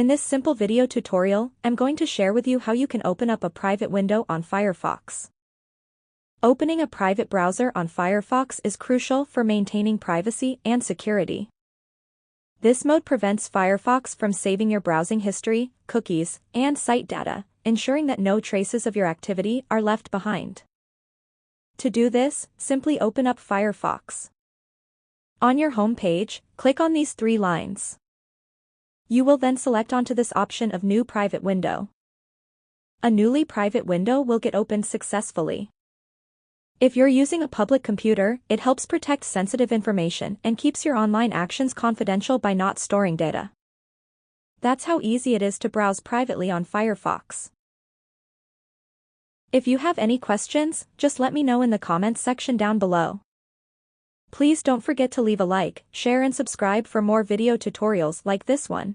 In this simple video tutorial, I'm going to share with you how you can open up a private window on Firefox. Opening a private browser on Firefox is crucial for maintaining privacy and security. This mode prevents Firefox from saving your browsing history, cookies, and site data, ensuring that no traces of your activity are left behind. To do this, simply open up Firefox. On your home page, click on these three lines. You will then select onto this option of New Private Window. A newly private window will get opened successfully. If you're using a public computer, it helps protect sensitive information and keeps your online actions confidential by not storing data. That's how easy it is to browse privately on Firefox. If you have any questions, just let me know in the comments section down below. Please don't forget to leave a like, share and subscribe for more video tutorials like this one.